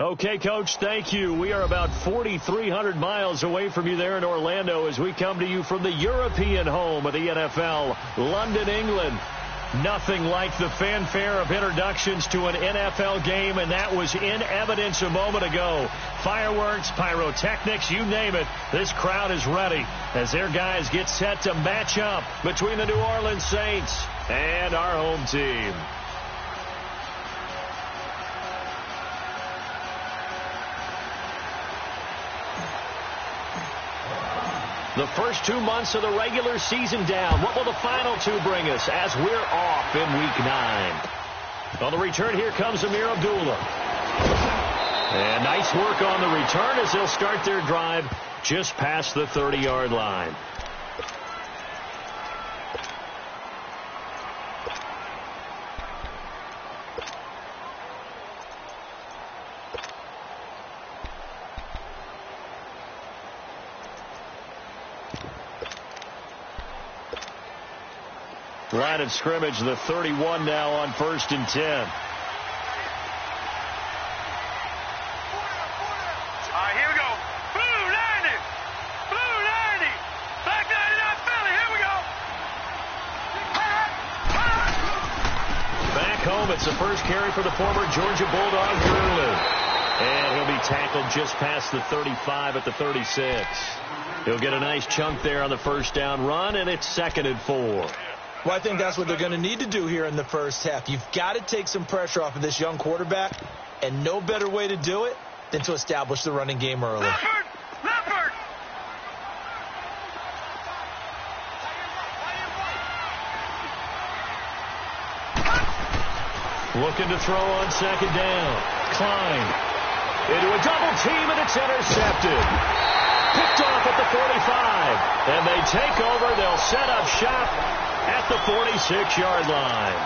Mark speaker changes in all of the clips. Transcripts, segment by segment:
Speaker 1: Okay, Coach, thank you. We are about 4,300 miles away from you there in Orlando as we come to you from the European home of the NFL, London, England. Nothing like the fanfare of introductions to an NFL game, and that was in evidence a moment ago. Fireworks, pyrotechnics, you name it. This crowd is ready as their guys get set to match up between the New Orleans Saints and our home team. The first 2 months of the regular season down. What will the final two bring us as we're off in Week 9? On the return, here comes Amir Abdullah. And nice work on the return as they'll start their drive just past the 30-yard line. Line of scrimmage, the 31 now on 1st and 10.
Speaker 2: All right, here we go. Blue 90. Blue 90. Black 99 Philly. Here we go.
Speaker 1: Back home, it's the first carry for the former Georgia Bulldog, Gurley. And he'll be tackled just past the 35 at the 36. He'll get a nice chunk there on the first down run, and it's 2nd and 4.
Speaker 3: Well, I think that's what they're going to need to do here in the first half. You've got to take some pressure off of this young quarterback, and no better way to do it than to establish the running game early.
Speaker 2: Leopard!
Speaker 1: Looking to throw on 2nd down. Klein into a double team, and it's intercepted. Picked off at the 45. And they take over. They'll set up shop at the 46-yard line.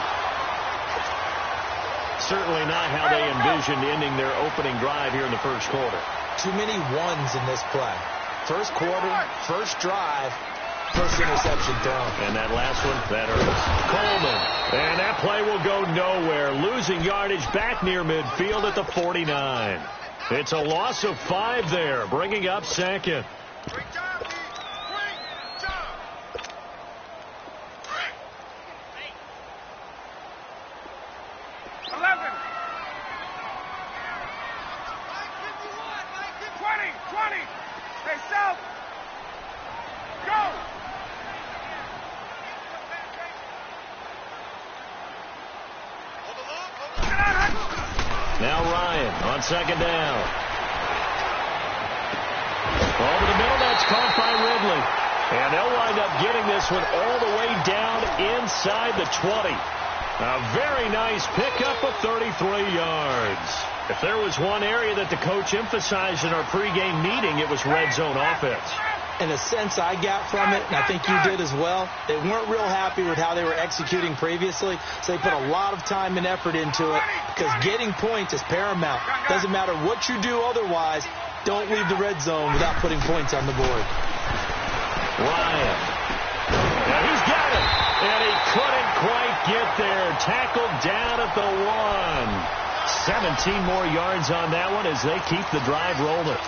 Speaker 1: Certainly not how they envisioned ending their opening drive here in the first quarter.
Speaker 3: Too many ones in this play. First quarter, first drive, first interception thrown.
Speaker 1: And that last one, that hurts. Coleman. And that play will go nowhere. Losing yardage back near midfield at the 49. It's a loss of 5 there, bringing up 2nd.
Speaker 2: Great job, Pete. Great job. Hey, South. Go.
Speaker 1: Now Ryan on 2nd down. Over the middle, that's caught by Ridley. And they'll wind up getting this one all the way down inside the 20. A very nice pickup of 33 yards. If there was one area that the coach emphasized in our pregame meeting, it was red zone offense.
Speaker 3: And the sense I got from it, and I think you did as well, they weren't real happy with how they were executing previously, so they put a lot of time and effort into it because getting points is paramount. Doesn't matter what you do otherwise, don't leave the red zone without putting points on the board.
Speaker 1: Ryan. And he's got it. And he couldn't quite get there. Tackled down at the 1. 17 more yards on that one as they keep the drive rolling.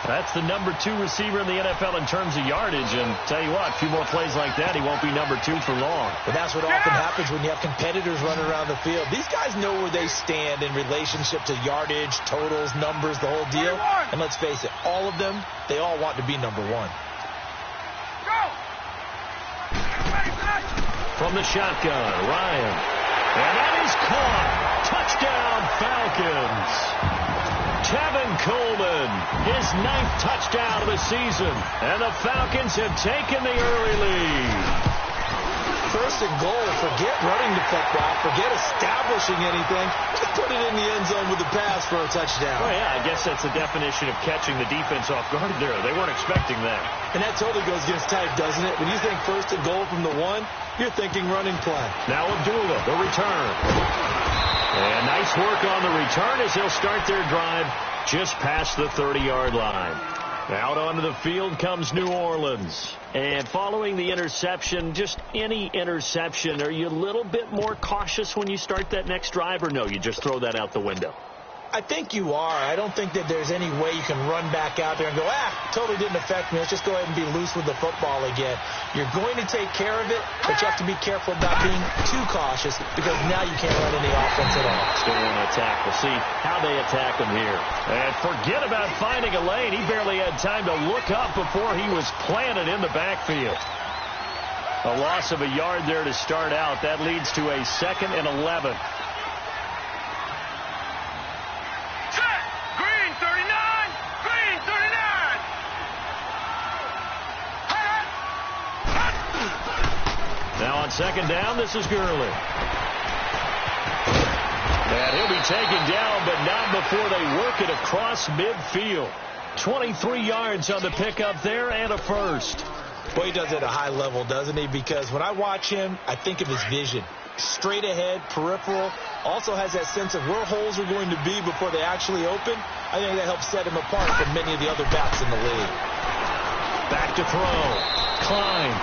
Speaker 1: That's the number 2 receiver in the NFL in terms of yardage. And tell you what, a few more plays like that, he won't be number 2 for long.
Speaker 3: But that's what often happens when you have competitors running around the field. These guys know where they stand in relationship to yardage, totals, numbers, the whole deal. And let's face it, all of them, they all want to be number 1.
Speaker 1: From the shotgun, Ryan. And that is caught. Touchdown, Falcons. Tevin Coleman, his 9th touchdown of the season. And the Falcons have taken the early lead.
Speaker 3: First and goal, forget running the football, forget establishing anything. Just put it in the end zone with a pass for a touchdown.
Speaker 1: Oh, yeah, I guess that's the definition of catching the defense off guard there. They weren't expecting that.
Speaker 3: And that totally goes against type, doesn't it? When you think first and goal from the 1, you're thinking running play.
Speaker 1: Now Abdullah, the return. And nice work on the return as they'll start their drive just past the 30-yard line. Out onto the field comes New Orleans. And following the interception, just any interception, are you a little bit more cautious when you start that next drive, or no, you just throw that out the window?
Speaker 3: I think you are. I don't think that there's any way you can run back out there and go, totally didn't affect me. Let's just go ahead and be loose with the football again. You're going to take care of it, but you have to be careful about being too cautious because now you can't run any offense at all.
Speaker 1: Still in attack. We'll see how they attack him here. And forget about finding a lane. He barely had time to look up before he was planted in the backfield. A loss of a yard there to start out. That leads to a 2nd and 11. Now on 2nd down, this is Gurley. And he'll be taken down, but not before they work it across midfield. 23 yards on the pickup there and a first.
Speaker 3: Well, he does it at a high level, doesn't he? Because when I watch him, I think of his vision. Straight ahead, peripheral. Also has that sense of where holes are going to be before they actually open. I think that helps set him apart from many of the other backs in the league.
Speaker 1: Back to throw. Klein.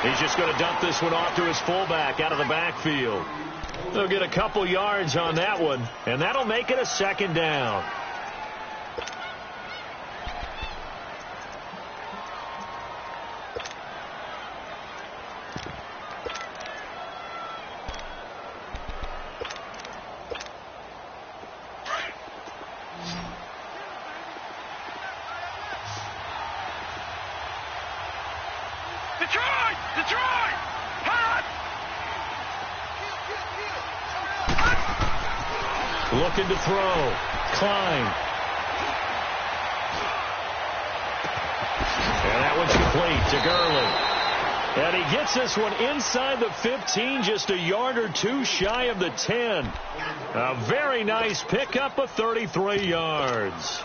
Speaker 1: He's just going to dump this one off to his fullback out of the backfield. They'll get a couple yards on that one, and that'll make it a 2nd down.
Speaker 2: Detroit! Hot!
Speaker 1: Looking to throw. Klein. And that one's complete to Gurley. And he gets this one inside the 15, just a yard or two shy of the 10. A very nice pickup of 33 yards.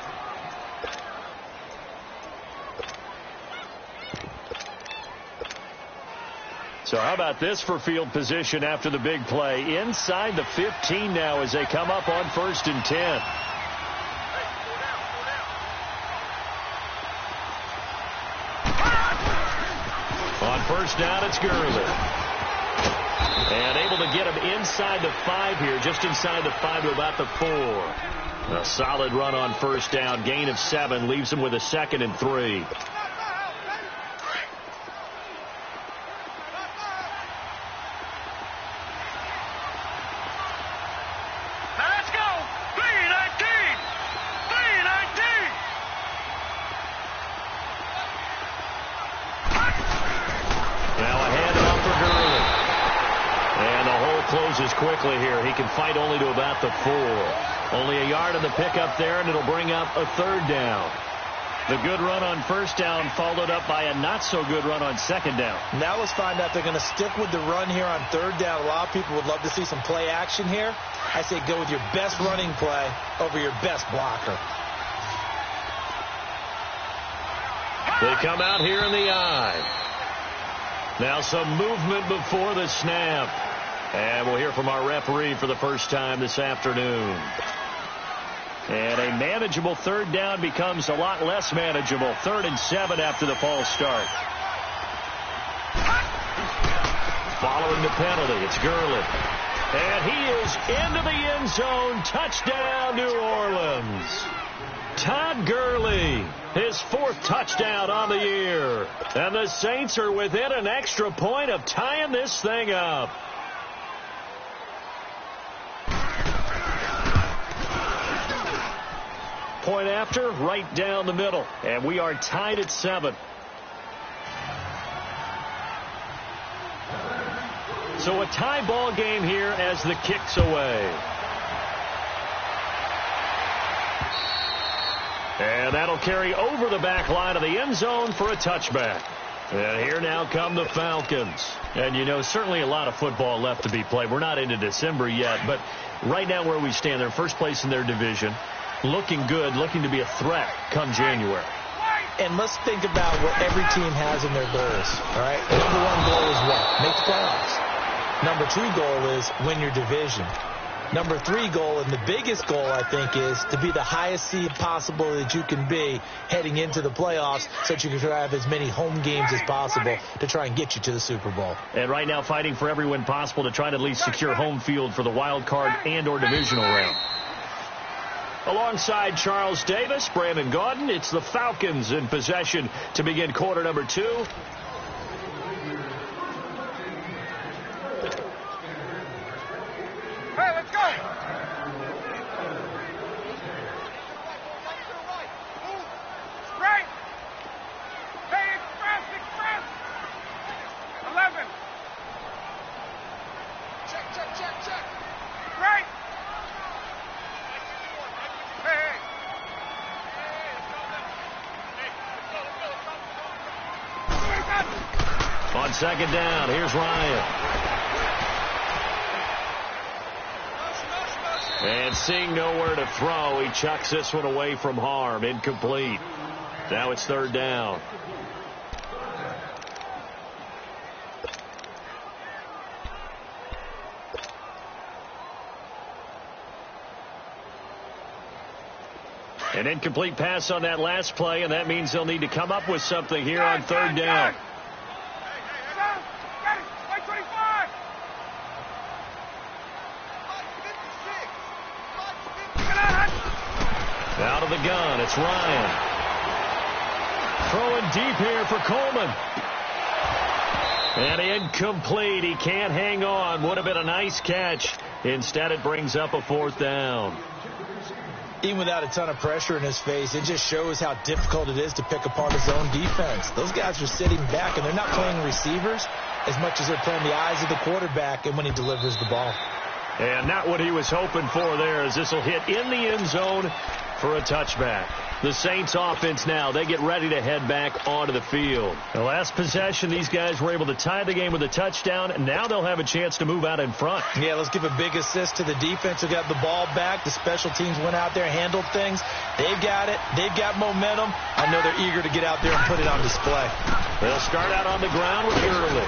Speaker 1: So how about this for field position after the big play? Inside the 15 now as they come up on 1st and 10. On 1st down, it's Gurley. And able to get him inside the 5 here, just inside the 5 to about the 4. A solid run on 1st down, gain of 7, leaves him with a 2nd and 3. Closes quickly here. He can fight only to about the 4. Only a yard on the pickup there, and it'll bring up a 3rd down. The good run on 1st down followed up by a not-so-good run on 2nd down.
Speaker 3: Now let's find out they're going to stick with the run here on 3rd down. A lot of people would love to see some play action here. I say go with your best running play over your best blocker.
Speaker 1: They come out here in the eye. Now some movement before the snap. And we'll hear from our referee for the first time this afternoon. And a manageable 3rd down becomes a lot less manageable. 3rd and 7 after the false start. Following the penalty, it's Gurley. And he is into the end zone. Touchdown, New Orleans. Todd Gurley, his 4th touchdown on the year. And the Saints are within an extra point of tying this thing up. Point after, right down the middle. And we are tied at 7. So a tie ball game here as the kick's away. And that'll carry over the back line of the end zone for a touchback. And here now come the Falcons. And, you know, certainly a lot of football left to be played. We're not into December yet, but right now where we stand, they're first place in their division. Looking good, looking to be a threat come January.
Speaker 3: And let's think about what every team has in their goals, all right? Number 1 goal is what? Make the playoffs. Number 2 goal is win your division. Number 3 goal, and the biggest goal, I think, is to be the highest seed possible that you can be heading into the playoffs so that you can have as many home games as possible to try and get you to the Super Bowl.
Speaker 1: And right now fighting for every win possible to try to at least secure home field for the wild card and or divisional round. Alongside Charles Davis, Brandon Gaudin, it's the Falcons in possession to begin quarter number 2.
Speaker 2: Hey, let's go. Right. Hey, express. 11. Check. Right. Hey.
Speaker 1: On second down, here's Ryan. And seeing nowhere to throw, he chucks this one away from harm. Incomplete. Now it's third down. An incomplete pass on that last play, and that means they'll need to come up with something here on third down. Out of the gun, it's Ryan. Throwing deep here for Coleman. And incomplete. He can't hang on. Would have been a nice catch. Instead, it brings up a fourth down.
Speaker 3: Even without a ton of pressure in his face, it just shows how difficult it is to pick apart his own defense. Those guys are sitting back, and they're not playing receivers as much as they're playing the eyes of the quarterback and when he delivers the ball.
Speaker 1: And not what he was hoping for there, as this will hit in the end zone for a touchback. The Saints offense now, they get ready to head back onto the field. The last possession, these guys were able to tie the game with a touchdown, and now they'll have a chance to move out in front.
Speaker 3: Yeah, let's give a big assist to the defense who got the ball back. The special teams went out there, handled things. They've got it. They've got momentum. I know they're eager to get out there and put it on display.
Speaker 1: They'll start out on the ground with Gurley.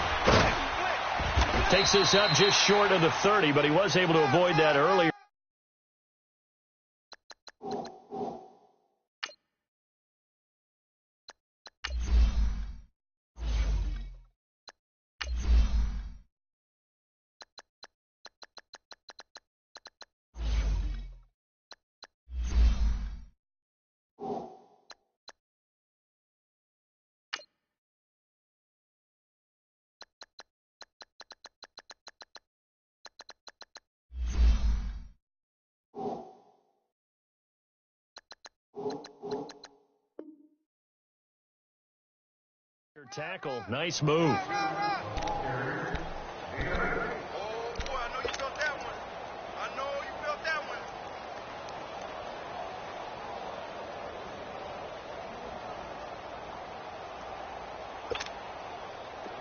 Speaker 1: Takes this up just short of the 30, but he was able to avoid that earlier. Tackle, nice move.
Speaker 2: Oh, boy, I know you felt that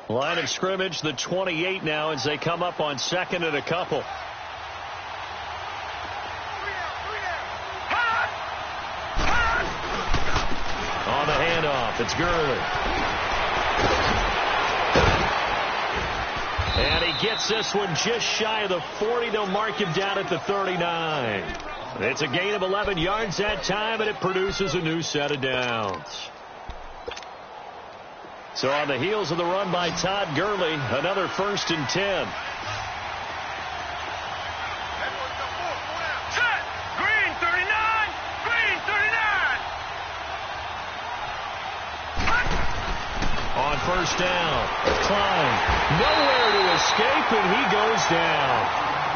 Speaker 2: one.
Speaker 1: Line of scrimmage, the 28 now, as they come up on second and a couple. On the handoff, it's Gurley. And he gets this one just shy of the 40. They'll mark him down at the 39. It's a gain of 11 yards that time, and it produces a new set of downs. So on the heels of the run by Todd Gurley, another 1st and 10.
Speaker 2: Green 39! Green 39!
Speaker 1: On first down, Klein, nowhere to escape, and he goes down.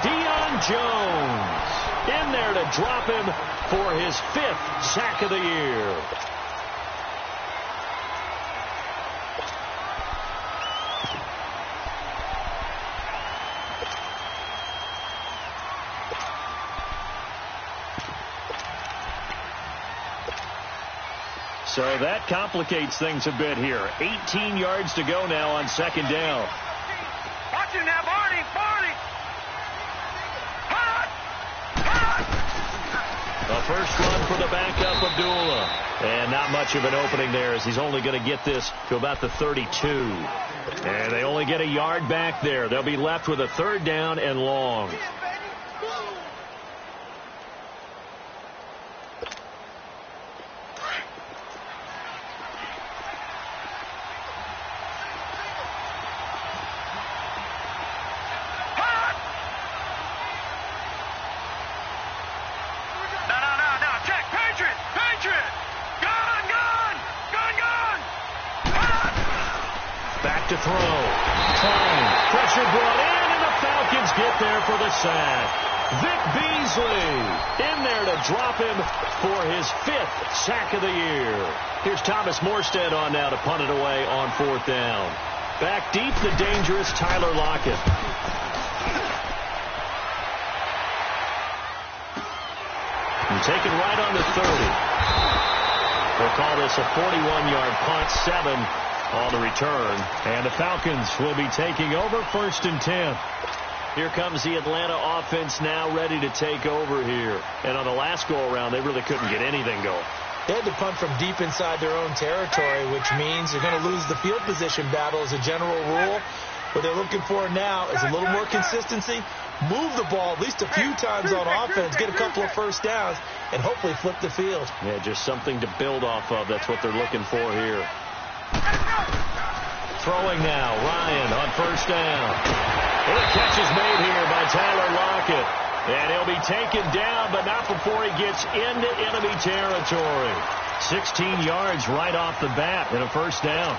Speaker 1: Deion Jones in there to drop him for his 5th sack of the year. So that complicates things a bit here. 18 yards to go now on second down.
Speaker 2: Watch it now, Barney!
Speaker 1: A first run for the backup, Abdullah. And not much of an opening there, as he's only going to get this to about the 32. And they only get a yard back there. They'll be left with a 3rd down and long. throw. Klein. Pressure brought in, and the Falcons get there for the sack. Vic Beasley in there to drop him for his 5th sack of the year. Here's Thomas Morstead on now to punt it away on 4th down. Back deep, the dangerous Tyler Lockett. And taken right on the 30. We'll call this a 41-yard punt, 7 on the return. And the Falcons will be taking over 1st and 10. Here comes the Atlanta offense now ready to take over here. And on the last go-around, they really couldn't get anything going.
Speaker 3: They had to punt from deep inside their own territory, which means they're going to lose the field position battle as a general rule. What they're looking for now is a little more consistency, move the ball at least a few times on offense, get a couple of first downs, and hopefully flip the field.
Speaker 1: Yeah, just something to build off of. That's what they're looking for here. Throwing now, Ryan on 1st down. And the catch is made here by Tyler Lockett. And he'll be taken down, but not before he gets into enemy territory. 16 yards right off the bat and a 1st down.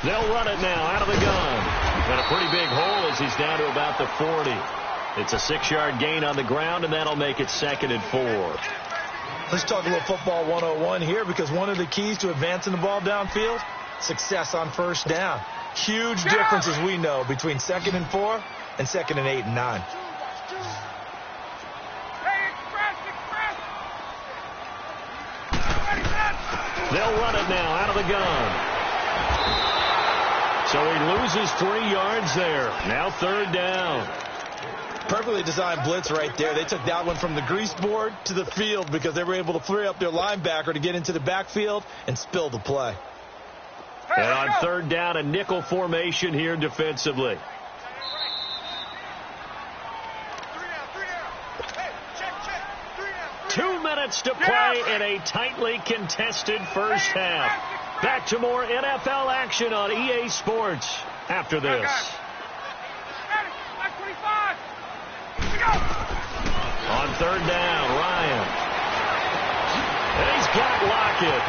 Speaker 1: They'll run it now out of the gun. And a pretty big hole as he's down to about the 40. It's a 6-yard gain on the ground, and that'll make it 2nd and 4.
Speaker 3: Let's talk a little football 101 here, because one of the keys to advancing the ball downfield, success on 1st down. Huge difference, as we know, between 2nd and 4 and 2nd and 8 and 9.
Speaker 1: They'll run it now out of the gun. So he loses 3 yards there. Now 3rd down.
Speaker 3: Perfectly designed blitz right there. They took that one from the grease board to the field because they were able to free up their linebacker to get into the backfield and spill the play.
Speaker 1: And on 3rd down, a nickel formation here defensively. Two minutes to play in a tightly contested first half. Back to more NFL action on EA Sports after this. On 3rd down, Ryan. And he's got Lockett.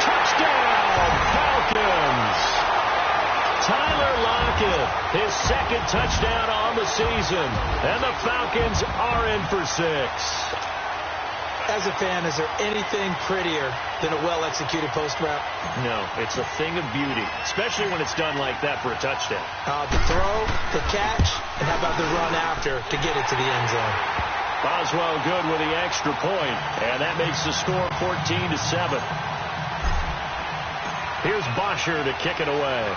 Speaker 1: Touchdown, Falcons. Tyler Lockett, his 2nd touchdown on the season. And the Falcons are in for 6.
Speaker 3: As a fan, is there anything prettier than a well-executed post route?
Speaker 1: No, it's a thing of beauty, especially when it's done like that for a touchdown.
Speaker 3: The throw, the catch, and how about the run after to get it to the end zone?
Speaker 1: Boswell good with the extra point, and that makes the score 14-7. Here's Bosher to kick it away.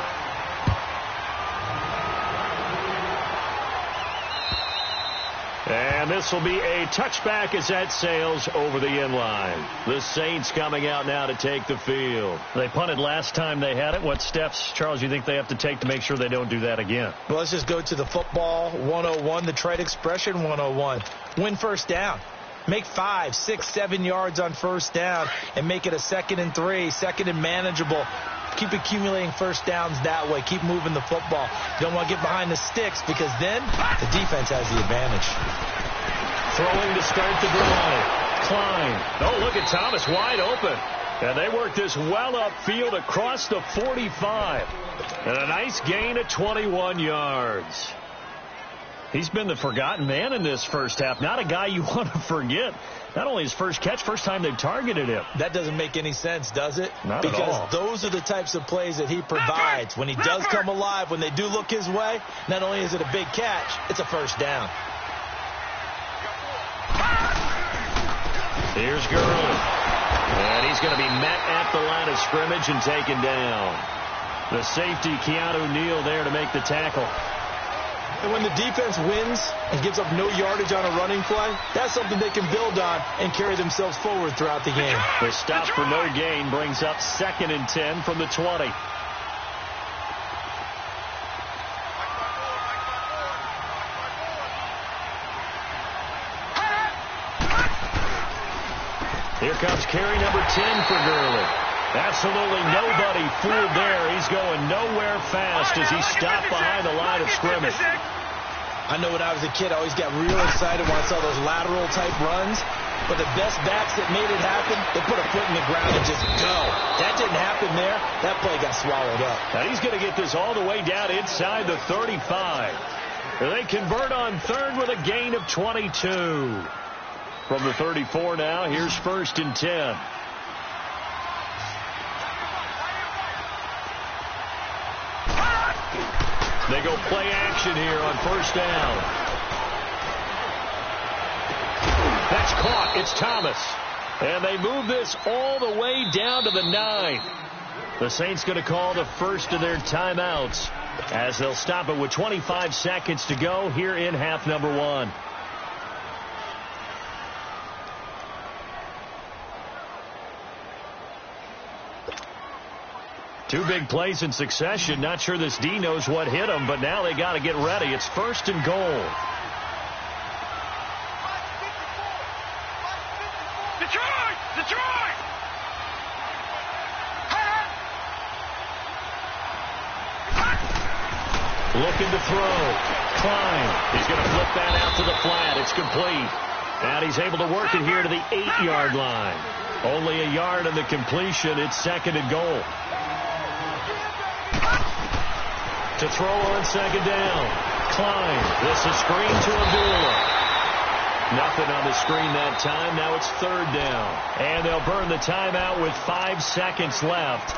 Speaker 1: And this will be a touchback as that sails over the end line. The Saints coming out now to take the field. They punted last time they had it. What steps, Charles, you think they have to take to make sure they don't do that again?
Speaker 3: Well, let's just go to the football 101, the trite expression 101. Win 1st down. Make 5, 6, 7 yards on 1st down and make it a 2nd and 3, 2nd and manageable. Keep accumulating 1st downs that way. Keep moving the football. You don't want to get behind the sticks because then the defense has the advantage.
Speaker 1: Throwing to start the drive. Klein. Oh, look at Thomas wide open. And they work this well upfield across the 45. And a nice gain of 21 yards. He's been the forgotten man in this first half. Not a guy you want to forget. Not only his first catch, first time they've targeted him.
Speaker 3: That doesn't make any sense, does it?
Speaker 1: Not at all.
Speaker 3: Because those are the types of plays that he provides. When he does come alive, when they do look his way, not only is it a big catch, it's a 1st down.
Speaker 1: Here's Gurley. And he's going to be met at the line of scrimmage and taken down. The safety, Keanu Neal, there to make the tackle.
Speaker 3: And when the defense wins and gives up no yardage on a running play, that's something they can build on and carry themselves forward throughout the game.
Speaker 1: The stop for no gain brings up 2nd and 10 from the 20. Here comes carry number 10 for Gurley. Absolutely nobody fooled there. He's going nowhere fast as he stopped behind the line of scrimmage.
Speaker 3: I know when I was a kid, I always got real excited when I saw those lateral type runs. But the best backs that made it happen, they put a foot in the ground and just go. That didn't happen there. That play got swallowed up.
Speaker 1: And he's going to get this all the way down inside the 35. They convert on third with a gain of 22. From the 34 now, here's 1st and 10. They go play action here on 1st down. That's caught. It's Thomas. And they move this all the way down to the 9. The Saints going to call the first of their timeouts as they'll stop it with 25 seconds to go here in half number 1. Two big plays in succession. Not sure this D knows what hit him, but now they got to get ready. It's 1st and goal.
Speaker 2: Detroit! Detroit!
Speaker 1: Looking to throw. Klein. He's going to flip that out to the flat. It's complete. And he's able to work it here to the 8-yard line. Only a yard in the completion. It's 2nd and goal. To throw on 2nd down. Klein. This is screen to Abdullah. Nothing on the screen that time. Now it's 3rd down. And they'll burn the timeout with 5 seconds left.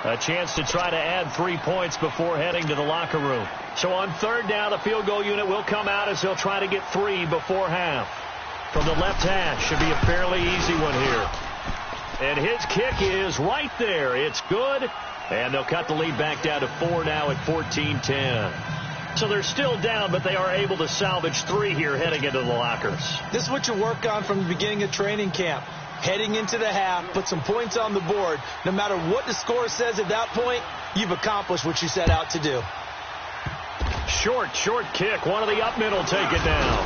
Speaker 1: A chance to try to add 3 points before heading to the locker room. So on 3rd down, the field goal unit will come out as they'll try to get 3 before half. From the left hash, should be a fairly easy one here. And his kick is right there. It's good. And they'll cut the lead back down to 4 now at 14-10. So they're still down, but they are able to salvage 3 here heading into the lockers.
Speaker 3: This is what you work on from the beginning of training camp. Heading into the half, put some points on the board. No matter what the score says at that point, you've accomplished what you set out to do.
Speaker 1: Short kick. One of the up middle take it down.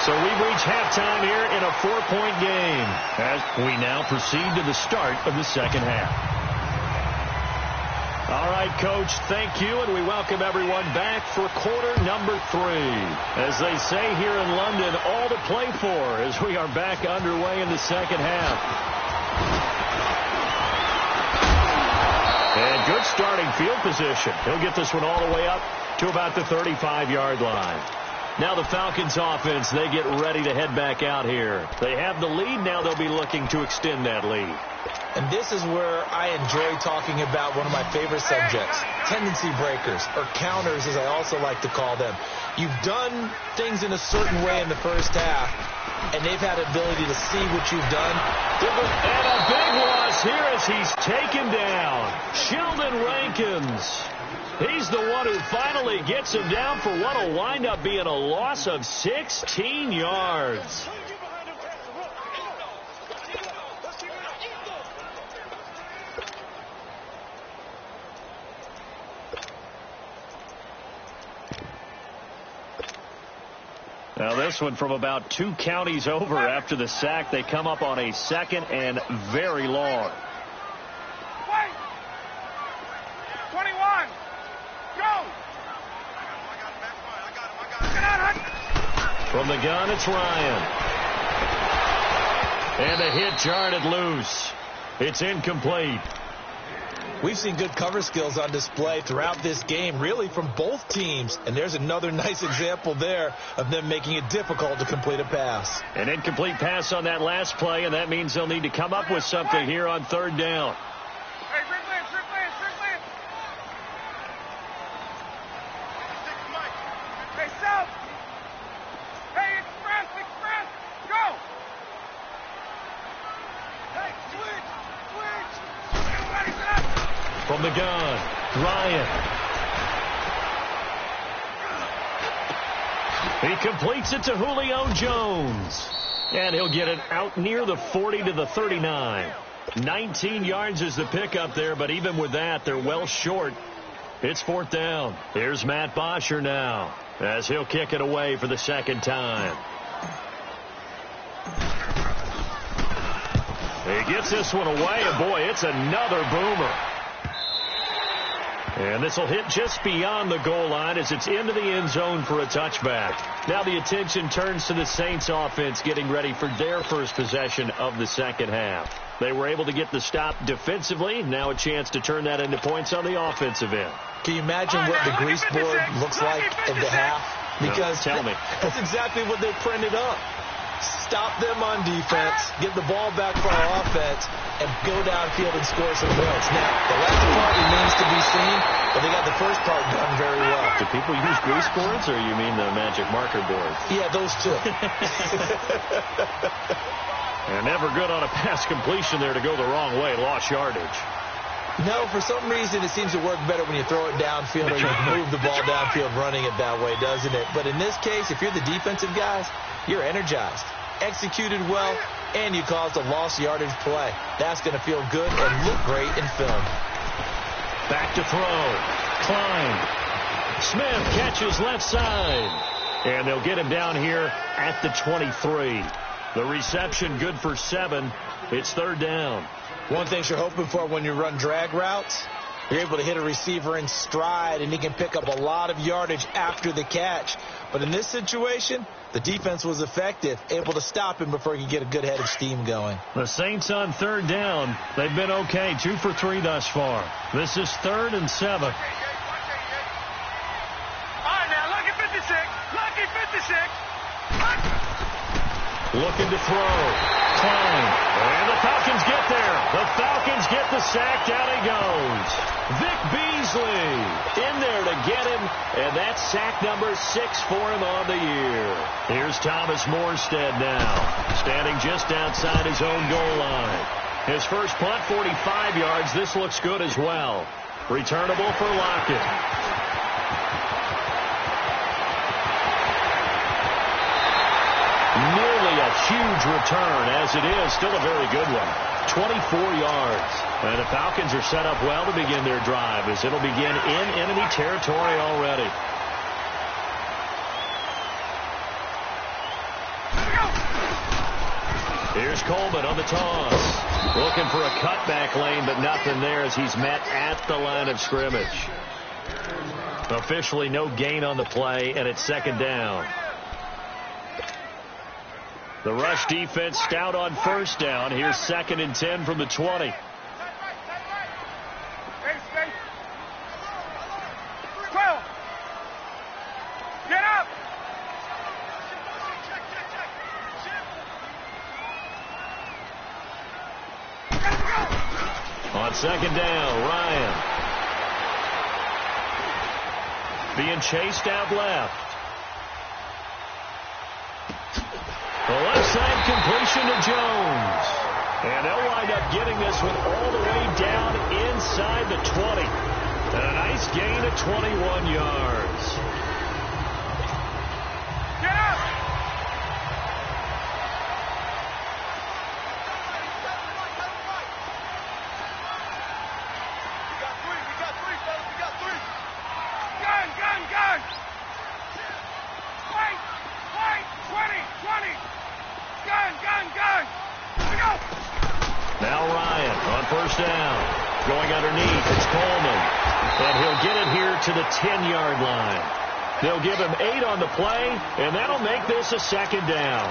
Speaker 1: So we've reached halftime here in a 4-point game as we now proceed to the start of the second half. All right, Coach, thank you, and we welcome everyone back for quarter number 3. As they say here in London, all to play for as we are back underway in the second half. And good starting field position. He'll get this one all the way up to about the 35-yard line. Now the Falcons offense, they get ready to head back out here. They have the lead. Now they'll be looking to extend that lead.
Speaker 3: And this is where I enjoy talking about one of my favorite subjects, tendency breakers, or counters as I also like to call them. You've done things in a certain way in the first half, and they've had the ability to see what you've done.
Speaker 1: And a big loss here as he's taken down. Sheldon Rankins. He's the one who finally gets him down for what will wind up being a loss of 16 yards. Now this one from about 2 counties over after the sack. They come up on a 2nd and very long.
Speaker 2: 21. Go.
Speaker 1: From the gun, it's Ryan. And a hit jarred loose. It's incomplete.
Speaker 3: We've seen good cover skills on display throughout this game, really from both teams. And there's another nice example there of them making it difficult to complete a pass.
Speaker 1: An incomplete pass on that last play, and that means they'll need to come up with something here on 3rd down.
Speaker 2: Hey, Rick Lance. Hey, South. Hey, express. Go. Hey, switch. Everybody set up.
Speaker 1: From the gun, Ryan. He completes it to Julio Jones. And he'll get it out near the 40 to the 39. 19 yards is the pickup there, but even with that, they're well short. It's 4th down. Here's Matt Bosher now as he'll kick it away for the 2nd time. He gets this one away, and boy, it's another boomer. And this will hit just beyond the goal line as it's into the end zone for a touchback. Now the attention turns to the Saints offense getting ready for their first possession of the second half. They were able to get the stop defensively. Now a chance to turn that into points on the offensive end.
Speaker 3: Can you imagine what the grease board looks like at the half? Because
Speaker 1: no, tell me.
Speaker 3: That's exactly what they printed up. Stop them on defense, get the ball back for our offense, and go downfield and score some points. Now, the last part remains to be seen, but they got the first part done very well.
Speaker 1: Do people use grease boards, or you mean the magic marker boards?
Speaker 3: Yeah, those two.
Speaker 1: And never good on a pass completion there to go the wrong way. Lost yardage.
Speaker 3: No, for some reason it seems to work better when you throw it downfield or you move the ball downfield running it that way, doesn't it? But in this case, if you're the defensive guys, you're energized, executed well, and you caused a lost yardage play. That's going to feel good and look great in film.
Speaker 1: Back to throw. Klein. Smith catches left side. And they'll get him down here at the 23. The reception good for 7. It's third down.
Speaker 3: One thing you're hoping for when you run drag routes, you're able to hit a receiver in stride, and he can pick up a lot of yardage after the catch. But in this situation, the defense was effective, able to stop him before he could get a good head of steam going.
Speaker 1: The Saints on third down. They've been okay, 2 for 3 thus far. This is 3rd and 7.
Speaker 2: All right, now, lucky 56. Lucky 56.
Speaker 1: Looking to throw. Klein. And the Falcons get there. The Falcons get the sack. Down he goes. Vic Beasley in there to get him. And that's sack number 6 for him on the year. Here's Thomas Morstead now. Standing just outside his own goal line. His first punt, 45 yards. This looks good as well. Returnable for Lockett. Nearly a huge return, as it is. Still a very good one. 24 yards. And the Falcons are set up well to begin their drive, as it'll begin in enemy territory already. Here's Coleman on the toss. Looking for a cutback lane, but nothing there as he's met at the line of scrimmage. Officially no gain on the play, and it's second down. The rush defense stout on first down. Here's 2nd and 10 from the 20.
Speaker 2: 12. Get up.
Speaker 1: On second down, Ryan. Being chased out left. The left side completion to Jones. And they'll wind up getting this one all the way down inside the 20. And a nice gain of 21 yards.
Speaker 2: Get up. We got three, fellas. We got 3. Gun. Wait. 20. Gun. We go.
Speaker 1: Now Ryan on first down. Going underneath, it's Coleman. And he'll get it here to the 10-yard line. They'll give him 8 on the play, and that'll make this a second down.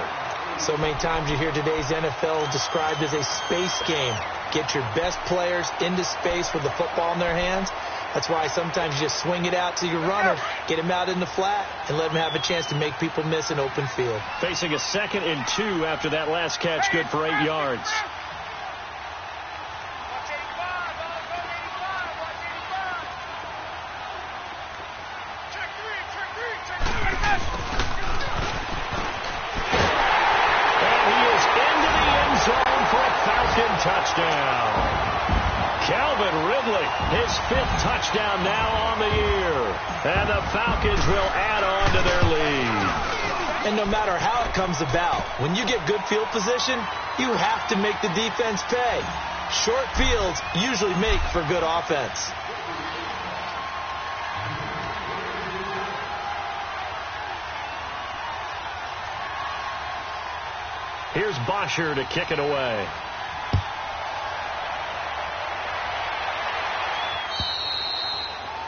Speaker 3: So many times you hear today's NFL described as a space game. Get your best players into space with the football in their hands. That's why sometimes you just swing it out to your runner, get him out in the flat, and let him have a chance to make people miss an open field.
Speaker 1: Facing a 2nd and 2 after that last catch, good for 8 yards. Touchdown. Calvin Ridley, his 5th touchdown now on the year. And the Falcons will add on to their lead.
Speaker 3: And no matter how it comes about, when you get good field position, you have to make the defense pay. Short fields usually make for good offense.
Speaker 1: Here's Bosher to kick it away.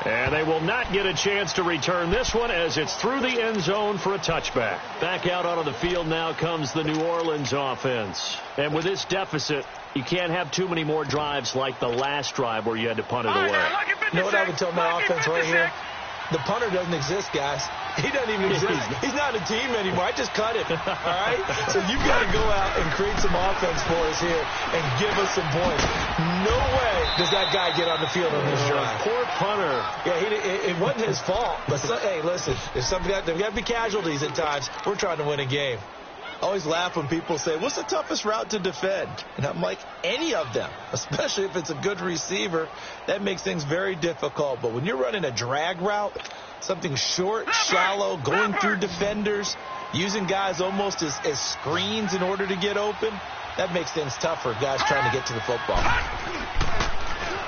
Speaker 1: And they will not get a chance to return this one as it's through the end zone for a touchback. Back out onto the field now comes the New Orleans offense. And with this deficit, you can't have too many more drives like the last drive where you had to punt it away.
Speaker 3: You know what I would tell my offense right here? The punter doesn't exist, guys. He doesn't even exist. He's not a team anymore. I just cut him. All right? So you've got to go out and create some offense for us here and give us some points. No way does that guy get on the field on this drive.
Speaker 1: Poor punter.
Speaker 3: Yeah, it wasn't his fault. But, hey, listen, there's got to be casualties at times. We're trying to win a game. I always laugh when people say, what's the toughest route to defend? And I'm like, any of them, especially if it's a good receiver. That makes things very difficult. But when you're running a drag route, something short, shallow, going through defenders, using guys almost as screens in order to get open, that makes things tough for guys trying to get to the football.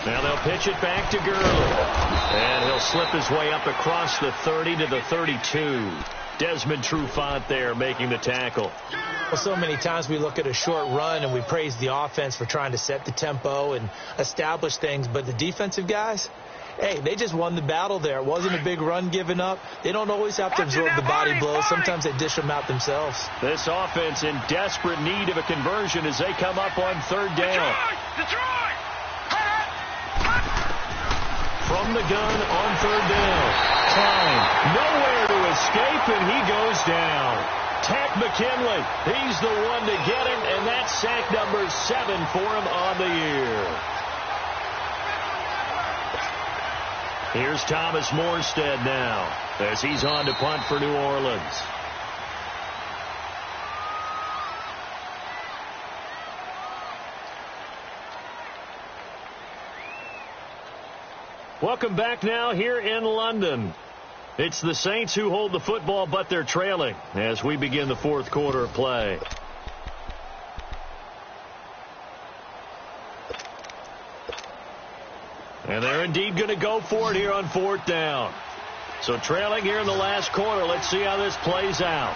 Speaker 1: Now they'll pitch it back to Gurley. And he'll slip his way up across the 30 to the 32. Desmond Trufant there making the tackle.
Speaker 3: Well, so many times we look at a short run and we praise the offense for trying to set the tempo and establish things. But the defensive guys, hey, they just won the battle there. It wasn't a big run given up. They don't always have to absorb the body blows. Sometimes they dish them out themselves.
Speaker 1: This offense in desperate need of a conversion as they come up on third down. From the gun on third down. Klein, nowhere to escape, and he goes down. Takk McKinley, he's the one to get him, and that's sack number 7 for him on the year. Here's Thomas Morstead now as he's on to punt for New Orleans. Welcome back now here in London. It's the Saints who hold the football, but they're trailing as we begin the fourth quarter of play. And they're indeed going to go for it here on fourth down. So trailing here in the last quarter. Let's see how this plays out.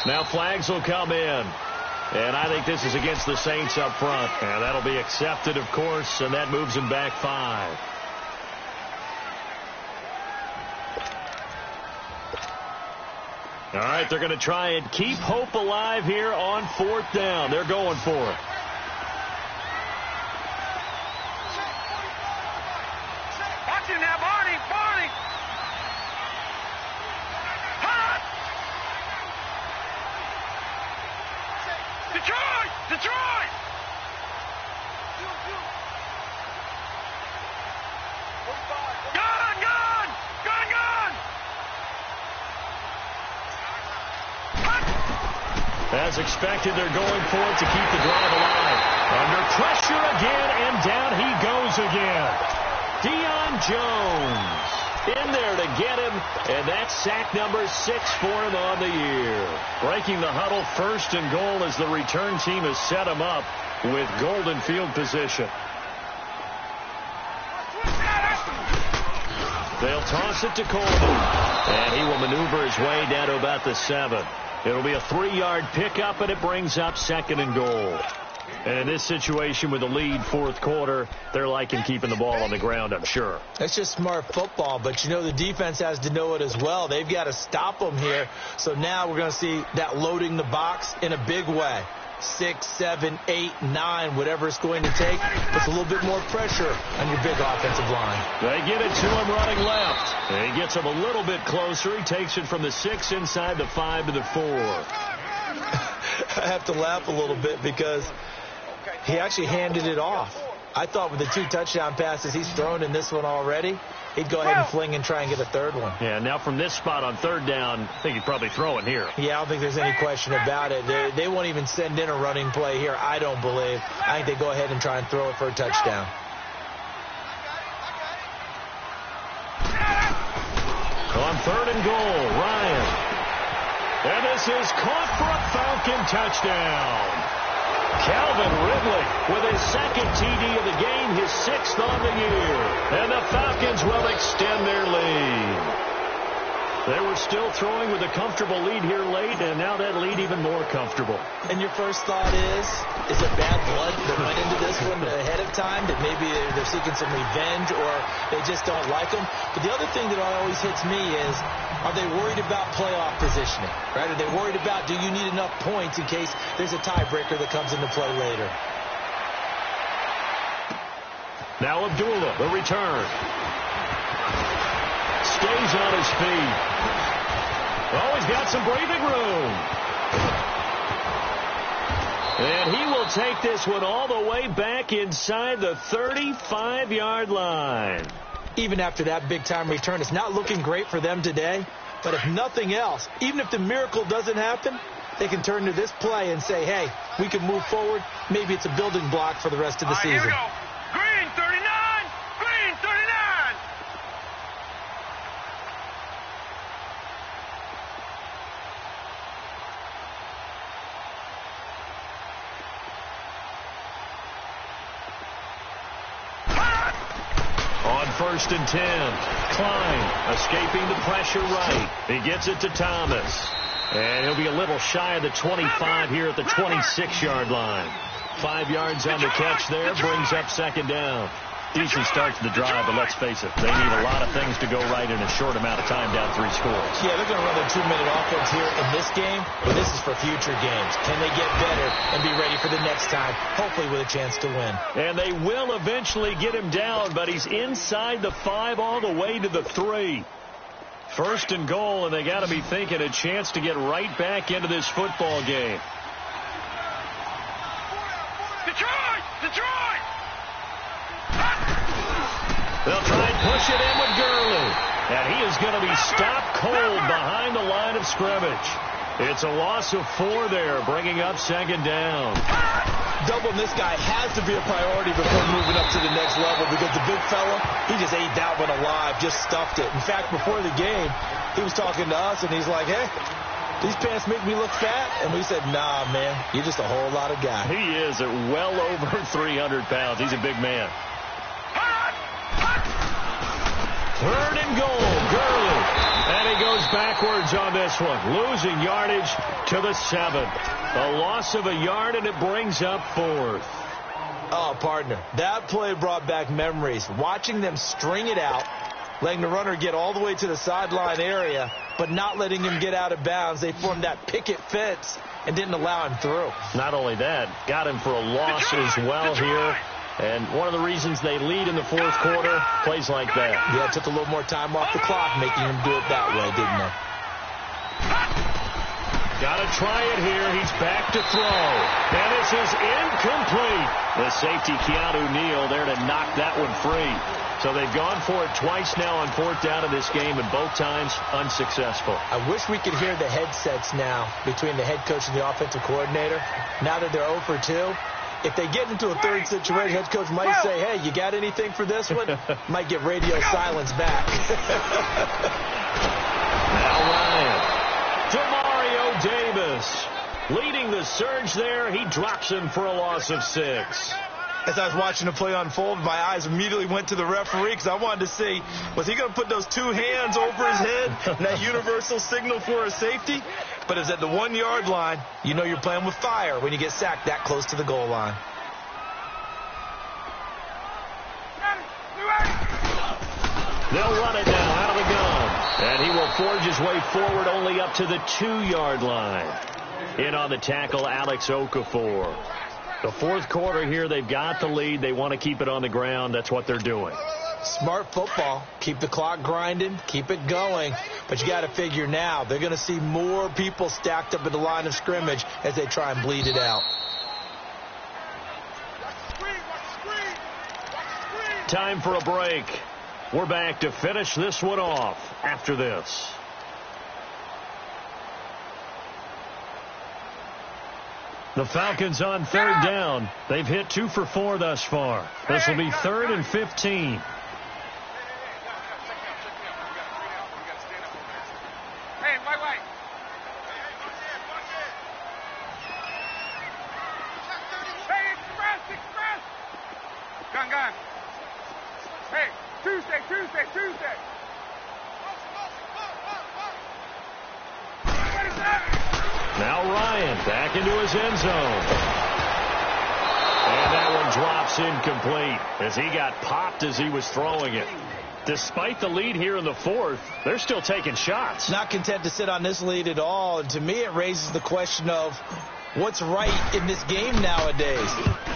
Speaker 1: Now flags will come in. And I think this is against the Saints up front. And that'll be accepted, of course, and that moves him back 5. All right, they're going to try and keep hope alive here on fourth down. They're going for it.
Speaker 2: Watch it now, Barney. Detroit! Gun!
Speaker 1: As expected, they're going for it to keep the drive alive. Under pressure again, and down he goes again. Deion Jones in there to get him, and that's sack number 6 for him on the year. Breaking the huddle, first and goal as the return team has set him up with golden field position. They'll toss it to Coleman, and he will maneuver his way down to about the 7. It'll be a 3-yard pickup, and it brings up second and goal. And in this situation with the lead fourth quarter, they're liking keeping the ball on the ground, I'm sure.
Speaker 3: That's just smart football, but you know the defense has to know it as well. They've got to stop them here. So now we're going to see that loading the box in a big way. 6, 7, 8, 9, whatever it's going to take. Puts a little bit more pressure on your big offensive line.
Speaker 1: They get it to him running left. And he gets him a little bit closer. He takes it from the 6 inside the 5 to the 4.
Speaker 3: I have to laugh a little bit because he actually handed it off. I thought with the 2 touchdown passes he's thrown in this one already, he'd go ahead and fling and try and get a third one.
Speaker 1: Yeah, now from this spot on third down, I think he'd probably throw it here.
Speaker 3: Yeah, I don't think there's any question about it. They won't even send in a running play here, I don't believe. I think they go ahead and try and throw it for a touchdown.
Speaker 1: On third and goal, Ryan. And this is caught for a Falcon touchdown. Calvin Ridley with his second TD of the game, his 6th on the year. And the Falcons will extend their lead. They were still throwing with a comfortable lead here late, and now that lead even more comfortable.
Speaker 3: And your first thought is it bad blood that went into this one ahead of time, that maybe they're seeking some revenge or they just don't like them? But the other thing that always hits me is, are they worried about playoff positioning? Right? Are they worried about, do you need enough points in case there's a tiebreaker that comes into play later?
Speaker 1: Now Abdullah, the return. Stays on his feet. Oh, he's got some breathing room. And he will take this one all the way back inside the 35-yard line.
Speaker 3: Even after that big-time return, it's not looking great for them today. But if nothing else, even if the miracle doesn't happen, they can turn to this play and say, hey, we can move forward. Maybe it's a building block for the rest of the season.
Speaker 2: Here we go. Green 39. Green 39.
Speaker 1: On 1st and 10, Klein escaping the pressure right. He gets it to Thomas. And he'll be a little shy of the 25 here at the 26-yard line. 5 yards on the catch there, brings up 2nd down. Decent start to the drive, but let's face it, they need a lot of things to go right in a short amount of time, down 3 scores.
Speaker 3: Yeah, they're going to run their 2-minute offense here in this game, but this is for future games. Can they get better and be ready for the next time, hopefully with a chance to win?
Speaker 1: And they will eventually get him down, but he's inside the 5 all the way to the 3. 1st and goal, and they got to be thinking a chance to get right back into this football game.
Speaker 2: Detroit! Detroit!
Speaker 1: They'll try and push it in with Gurley. And he is going to be stopped cold behind the line of scrimmage. It's a loss of 4 there, bringing up 2nd down.
Speaker 3: Doubling this guy has to be a priority before moving up to the next level, because the big fella, he just ate that one alive, just stuffed it. In fact, before the game, he was talking to us, and he's like, hey, these pants make me look fat. And we said, nah, man, you're just a whole lot of guy.
Speaker 1: He is at well over 300 pounds. He's a big man. 3rd and goal, Gurley. And he goes backwards on this one, losing yardage to the 7. A loss of a yard, and it brings up 4th.
Speaker 3: Oh, partner, that play brought back memories. Watching them string it out, letting the runner get all the way to the sideline area, but not letting him get out of bounds. They formed that picket fence and didn't allow him through.
Speaker 1: Not only that, got him for a loss as well here. And one of the reasons they lead in the 4th quarter, plays like that.
Speaker 3: Yeah, it took a little more time off the clock, making him do it that way, didn't they?
Speaker 1: Got to try it here. He's back to throw. And this is incomplete. The safety, Keanu Neal, there to knock that one free. So they've gone for it twice now on 4th down in this game, and both times unsuccessful.
Speaker 3: I wish we could hear the headsets now between the head coach and the offensive coordinator. Now that they're 0 for 2. If they get into a 3rd situation, head coach might say, hey, you got anything for this one? Might get radio silence back.
Speaker 1: Now Ryan. Demario Davis leading the surge there. He drops him for a loss of 6.
Speaker 3: As I was watching the play unfold, my eyes immediately went to the referee because I wanted to see, was he going to put those 2 hands over his head and that universal signal for a safety? But it's at the 1-yard line. You know you're playing with fire when you get sacked that close to the goal line.
Speaker 1: They'll run it now out of the gun. And he will forge his way forward only up to the 2-yard line. In on the tackle, Alex Okafor. The 4th quarter here, they've got the lead. They want to keep it on the ground. That's what they're doing.
Speaker 3: Smart football. Keep the clock grinding. Keep it going. But you got to figure now, they're going to see more people stacked up at the line of scrimmage as they try and bleed it out.
Speaker 1: Time for a break. We're back to finish this one off after this. The Falcons on 3rd down. They've hit 2 for 4 thus far. This will be 3rd and 15. back into his end zone. And that one drops incomplete as he got popped as he was throwing it. Despite the lead here in the fourth, they're still taking shots.
Speaker 3: Not content to sit on this lead at all. And to me, it raises the question of what's right in this game nowadays.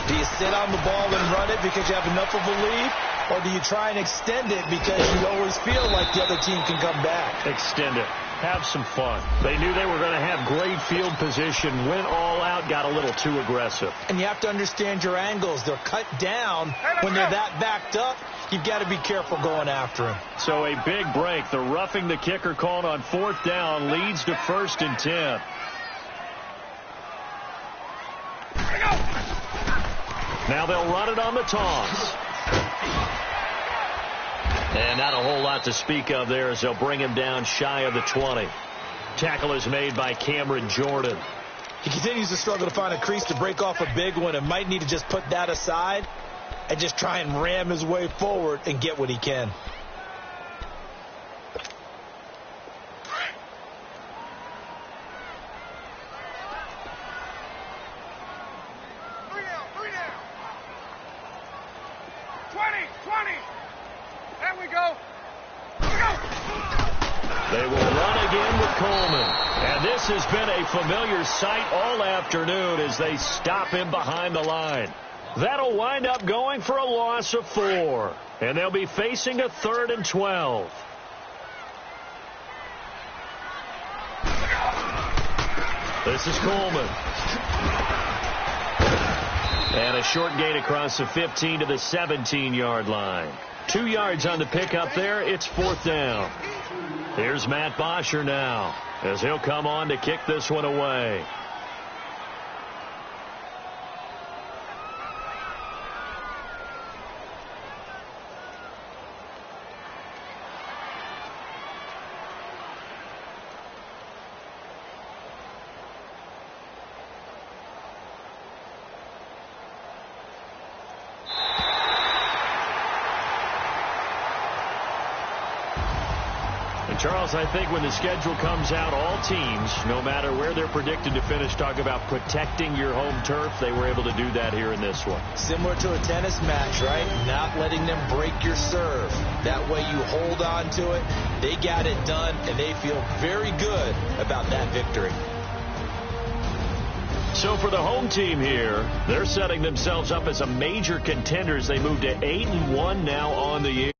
Speaker 3: Do you sit on the ball and run it because you have enough of a lead? Or do you try and extend it because you always feel like the other team can come back?
Speaker 1: Extend it. Have some fun. They knew they were going to have great field position, went all out, got a little too aggressive.
Speaker 3: And you have to understand your angles. They're cut down when they're that backed up. You've got to be careful going after him.
Speaker 1: So a big break. The roughing the kicker called on 4th down leads to 1st and 10. Now they'll run it on the toss. And not a whole lot to speak of there as they'll bring him down shy of the 20. Tackle is made by Cameron Jordan.
Speaker 3: He continues to struggle to find a crease to break off a big one and might need to just put that aside and just try and ram his way forward and get what he can.
Speaker 1: They will run again with Coleman. And this has been a familiar sight all afternoon as they stop him behind the line. That'll wind up going for a loss of 4. And they'll be facing a 3rd and 12. This is Coleman. And a short gain across the 15 to the 17-yard line. 2 yards on the pickup there. It's 4th down. Here's Matt Bosher now as he'll come on to kick this one away. Charles, I think when the schedule comes out, all teams, no matter where they're predicted to finish, talk about protecting your home turf. They were able to do that here in this one.
Speaker 3: Similar to a tennis match, right? Not letting them break your serve. That way you hold on to it. They got it done, and they feel very good about that victory.
Speaker 1: So for the home team here, they're setting themselves up as a major contender as they move to 8-1 now on the year.